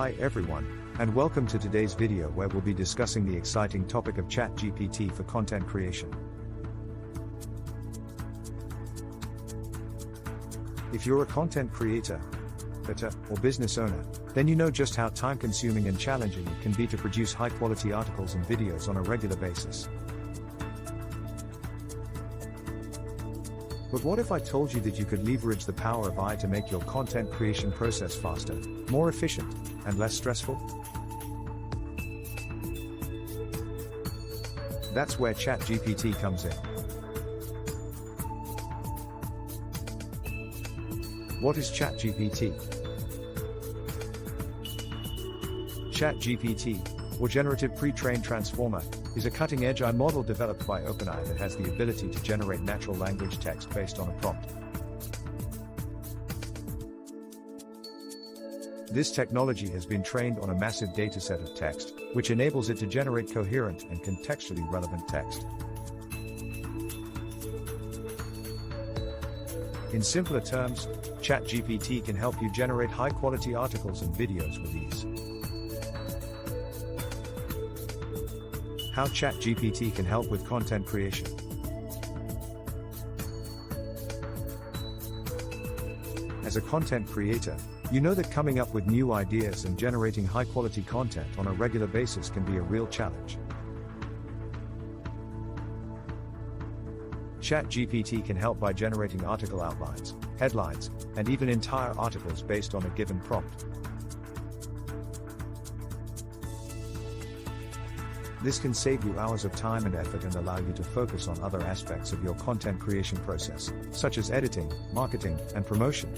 Hi everyone, and welcome to today's video where we'll be discussing the exciting topic of Chat GPT for content creation. If you're a content creator, or business owner, then you know just how time-consuming and challenging it can be to produce high-quality articles and videos on a regular basis. But what if I told you that you could leverage the power of AI to make your content creation process faster, more efficient, and less stressful? That's where Chat GPT comes in. What is Chat GPT? Chat GPT, or Generative Pre-trained Transformer, is a cutting-edge AI model developed by OpenAI that has the ability to generate natural language text based on a prompt. This technology has been trained on a massive dataset of text, which enables it to generate coherent and contextually relevant text. In simpler terms, Chat GPT can help you generate high-quality articles and videos with ease. How Chat GPT can help with content creation. As a content creator, you know that coming up with new ideas and generating high-quality content on a regular basis can be a real challenge. Chat GPT can help by generating article outlines, headlines, and even entire articles based on a given prompt. This can save you hours of time and effort and allow you to focus on other aspects of your content creation process, such as editing, marketing, and promotion.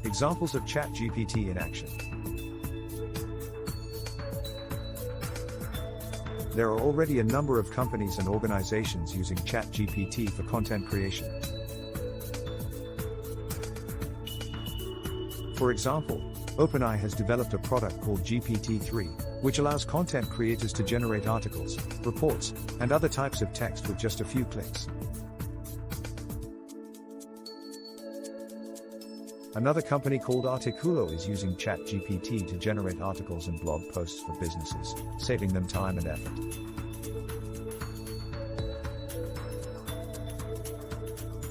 Examples of Chat GPT in action. There are already a number of companies and organizations using Chat GPT for content creation. For example, OpenAI has developed a product called GPT-3, which allows content creators to generate articles, reports, and other types of text with just a few clicks. Another company called Articulo is using Chat GPT to generate articles and blog posts for businesses, saving them time and effort.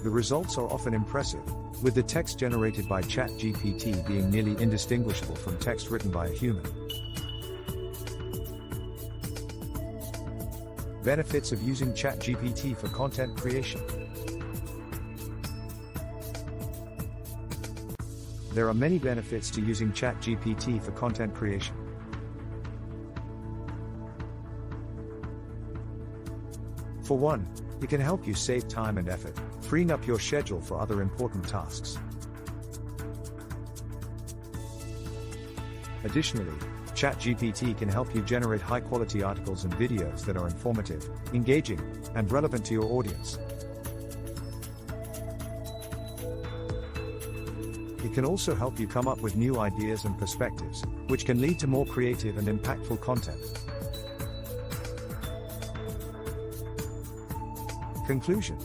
The results are often impressive, with the text generated by Chat GPT being nearly indistinguishable from text written by a human. Benefits of using Chat GPT for content creation. There are many benefits to using Chat GPT for content creation. For one, it can help you save time and effort, freeing up your schedule for other important tasks. Additionally, Chat GPT can help you generate high-quality articles and videos that are informative, engaging, and relevant to your audience. It can also help you come up with new ideas and perspectives, which can lead to more creative and impactful content. Conclusion.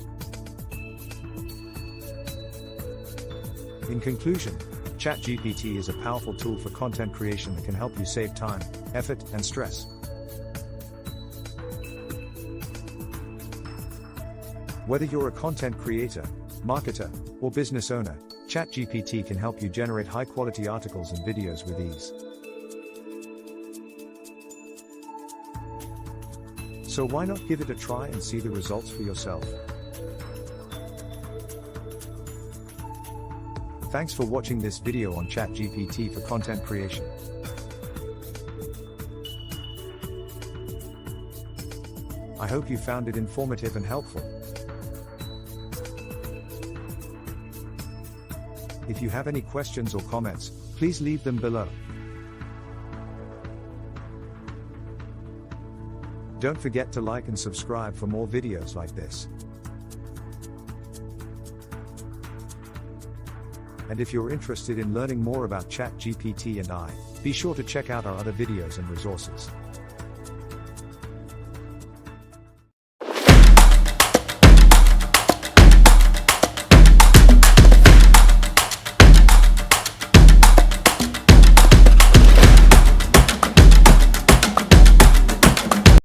In conclusion, Chat GPT is a powerful tool for content creation that can help you save time, effort, and stress. Whether you're a content creator, marketer, or business owner, Chat GPT can help you generate high-quality articles and videos with ease. So why not give it a try and see the results for yourself? Thanks for watching this video on Chat GPT for content creation. I hope you found it informative and helpful. If you have any questions or comments, please leave them below. Don't forget to like and subscribe for more videos like this. And if you're interested in learning more about Chat GPT and AI, be sure to check out our other videos and resources.